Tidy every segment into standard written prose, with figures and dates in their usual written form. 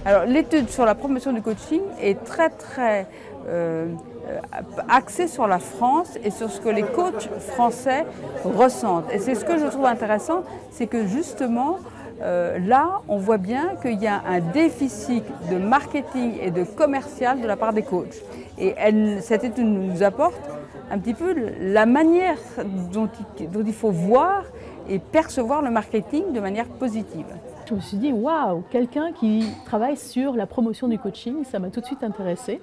Alors l'étude sur la promotion du coaching est très axée sur la France et sur ce que les coachs français ressentent. Et c'est ce que je trouve intéressant, c'est que justement là on voit bien qu'il y a un déficit de marketing et de commercial de la part des coachs. Et cette étude nous apporte un petit peu la manière dont il faut voir et percevoir le marketing de manière positive. Je me suis dit, waouh, quelqu'un qui travaille sur la promotion du coaching, ça m'a tout de suite intéressée.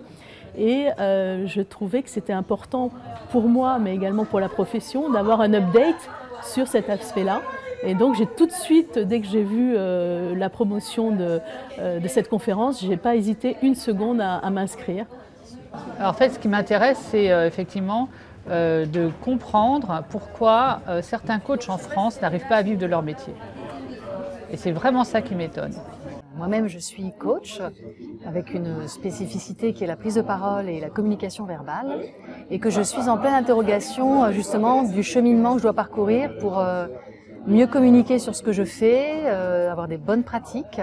Et je trouvais que c'était important pour moi, mais également pour la profession, d'avoir un update sur cet aspect-là. Et donc j'ai tout de suite, dès que j'ai vu la promotion de cette conférence, je n'ai pas hésité une seconde à m'inscrire. En fait, ce qui m'intéresse, c'est effectivement de comprendre pourquoi certains coachs en France n'arrivent pas à vivre de leur métier. Et c'est vraiment ça qui m'étonne. Moi-même, je suis coach avec une spécificité qui est la prise de parole et la communication verbale et que je suis en pleine interrogation justement du cheminement que je dois parcourir pour mieux communiquer sur ce que je fais, avoir des bonnes pratiques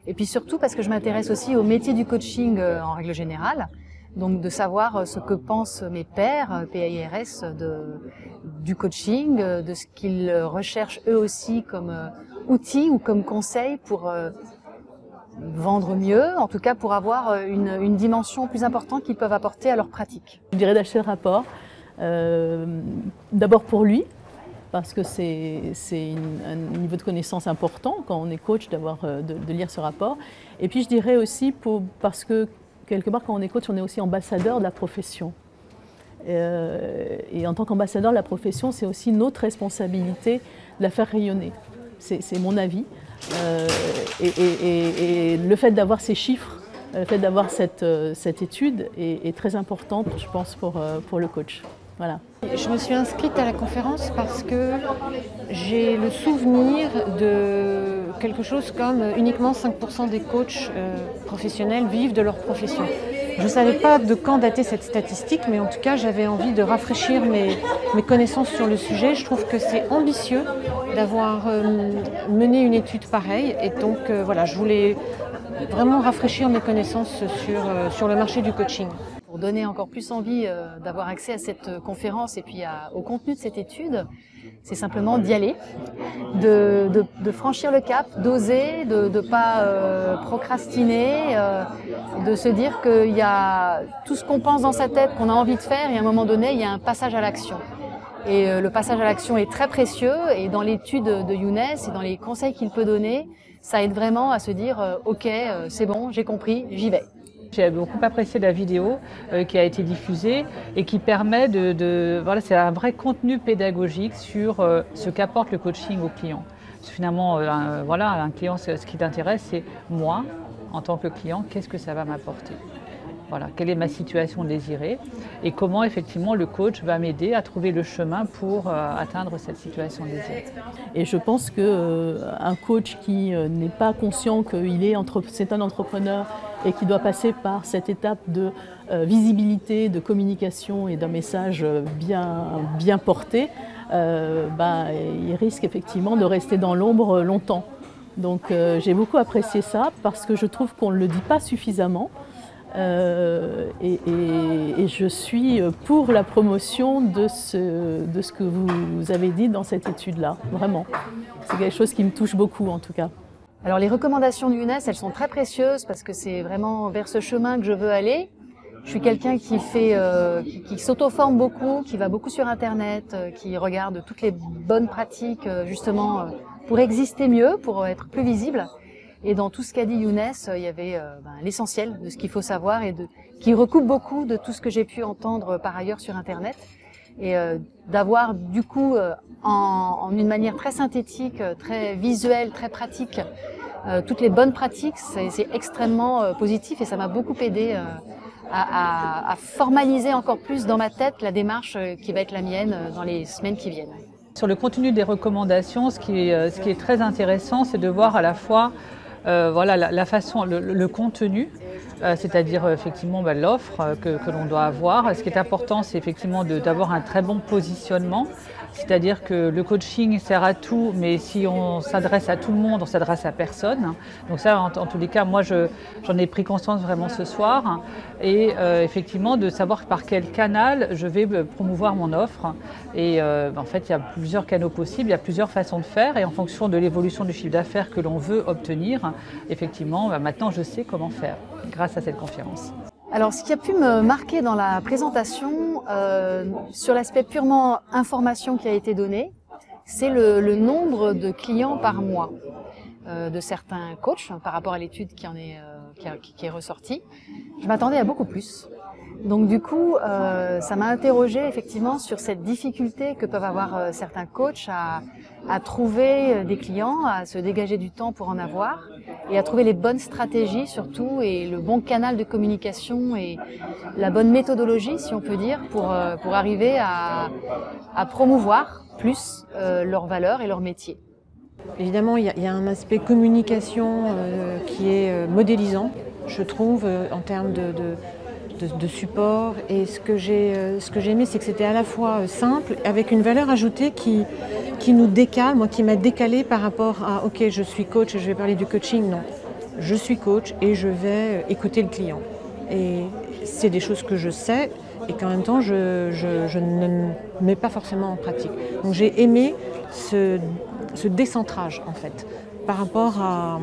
et puis surtout parce que je m'intéresse aussi au métier du coaching en règle générale. Donc de savoir ce que pensent mes pairs, PAIRS, du coaching, de ce qu'ils recherchent eux aussi comme outils ou comme conseils pour vendre mieux, en tout cas pour avoir une dimension plus importante qu'ils peuvent apporter à leur pratique. Je dirais d'acheter le rapport, d'abord pour lui, parce que c'est un niveau de connaissance important quand on est coach de lire ce rapport. Et puis je dirais aussi parce que quelque part, quand on est coach, on est aussi ambassadeur de la profession. Et en tant qu'ambassadeur de la profession, c'est aussi notre responsabilité de la faire rayonner. C'est mon avis. Et le fait d'avoir ces chiffres, le fait d'avoir cette étude est très importante, je pense, pour le coach. Voilà. Je me suis inscrite à la conférence parce que j'ai le souvenir de quelque chose comme uniquement 5% des coachs professionnels vivent de leur profession. Je ne savais pas de quand datait cette statistique, mais en tout cas j'avais envie de rafraîchir mes connaissances sur le sujet. Je trouve que c'est ambitieux d'avoir mené une étude pareille et donc voilà, je voulais vraiment rafraîchir mes connaissances sur le marché du coaching. Pour donner encore plus envie d'avoir accès à cette conférence et puis au contenu de cette étude, c'est simplement d'y aller, de franchir le cap, d'oser, de ne pas procrastiner, de se dire qu'il y a tout ce qu'on pense dans sa tête, qu'on a envie de faire et à un moment donné, il y a un passage à l'action. Et le passage à l'action est très précieux et dans l'étude de Younes et dans les conseils qu'il peut donner, ça aide vraiment à se dire « Ok, c'est bon, j'ai compris, j'y vais ». J'ai beaucoup apprécié la vidéo qui a été diffusée et qui permet voilà, c'est un vrai contenu pédagogique sur ce qu'apporte le coaching au client. Finalement, voilà, un client, ce qui t'intéresse, c'est moi, en tant que client, qu'est-ce que ça va m'apporter? Voilà, quelle est ma situation désirée et comment effectivement le coach va m'aider à trouver le chemin pour atteindre cette situation désirée. Et je pense qu'un coach qui n'est pas conscient c'est un entrepreneur et qui doit passer par cette étape de visibilité, de communication et d'un message bien porté, il risque effectivement de rester dans l'ombre longtemps. Donc j'ai beaucoup apprécié ça parce que je trouve qu'on ne le dit pas suffisamment. Et je suis pour la promotion de ce que vous avez dit dans cette étude-là, vraiment. C'est quelque chose qui me touche beaucoup en tout cas. Alors les recommandations de Younes, elles sont très précieuses parce que c'est vraiment vers ce chemin que je veux aller. Je suis quelqu'un qui s'auto-forme beaucoup, qui va beaucoup sur Internet, qui regarde toutes les bonnes pratiques justement pour exister mieux, pour être plus visible. Et dans tout ce qu'a dit Younes, il y avait l'essentiel de ce qu'il faut savoir et qui recoupe beaucoup de tout ce que j'ai pu entendre par ailleurs sur Internet. Et d'avoir du coup, en une manière très synthétique, très visuelle, très pratique, toutes les bonnes pratiques, c'est extrêmement positif et ça m'a beaucoup aidé à formaliser encore plus dans ma tête la démarche qui va être la mienne dans les semaines qui viennent. Sur le contenu des recommandations, ce qui est très intéressant, c'est de voir à la fois voilà, la façon, le contenu, c'est-à-dire effectivement l'offre que l'on doit avoir. Ce qui est important, c'est effectivement d'avoir un très bon positionnement, c'est-à-dire que le coaching sert à tout, mais si on s'adresse à tout le monde, on s'adresse à personne. Donc ça, en tous les cas, moi j'en ai pris conscience vraiment ce soir, et effectivement de savoir par quel canal je vais promouvoir mon offre. Et en fait, il y a plusieurs canaux possibles, il y a plusieurs façons de faire, et en fonction de l'évolution du chiffre d'affaires que l'on veut obtenir, effectivement, maintenant je sais comment faire grâce à cette conférence. Alors, ce qui a pu me marquer dans la présentation, sur l'aspect purement information qui a été donné, c'est le nombre de clients par mois de certains coachs par rapport à l'étude qui est ressortie. Je m'attendais à beaucoup plus. Donc du coup, ça m'a interrogée effectivement sur cette difficulté que peuvent avoir certains coachs à trouver des clients, à se dégager du temps pour en avoir, et à trouver les bonnes stratégies surtout, et le bon canal de communication et la bonne méthodologie, si on peut dire, pour arriver à promouvoir plus leurs valeurs et leur métier. Évidemment, il y a un aspect communication qui est modélisant, je trouve, en termes de support. Et ce que j'ai aimé, c'est que c'était à la fois simple, avec une valeur ajoutée qui nous décale, moi qui m'a décalé par rapport à « ok, je suis coach et je vais parler du coaching ». Non, je suis coach et je vais écouter le client. Et c'est des choses que je sais et qu'en même temps, je ne mets pas forcément en pratique. Donc j'ai aimé ce décentrage, en fait, par rapport à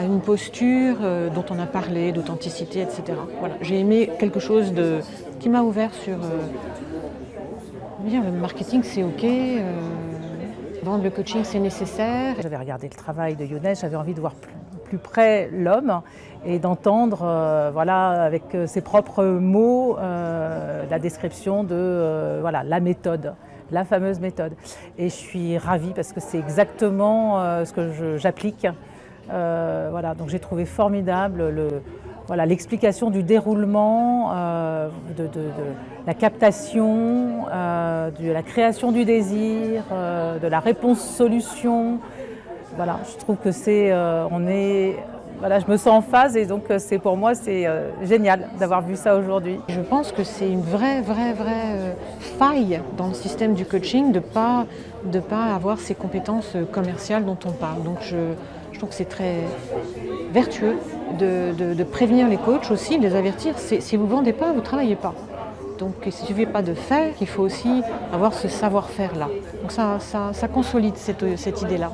une posture dont on a parlé, d'authenticité, etc. Voilà. J'ai aimé quelque chose qui m'a ouvert sur le marketing, c'est OK, vendre le coaching, c'est nécessaire. J'avais regardé le travail de Younes, j'avais envie de voir plus près l'homme et d'entendre avec ses propres mots la description de la méthode. La fameuse méthode. Et je suis ravie parce que c'est exactement ce que j'applique. Donc j'ai trouvé formidable l'explication du déroulement, de la captation, de la création du désir, de la réponse-solution. Voilà, je trouve que je me sens en phase et donc pour moi c'est génial d'avoir vu ça aujourd'hui. Je pense que c'est une vraie faille dans le système du coaching de pas avoir ces compétences commerciales dont on parle. Donc je trouve que c'est très vertueux de prévenir les coachs aussi, de les avertir. Si vous ne vendez pas, vous ne travaillez pas. Donc il ne suffit pas de faire, il faut aussi avoir ce savoir-faire là. Donc ça consolide cette idée-là.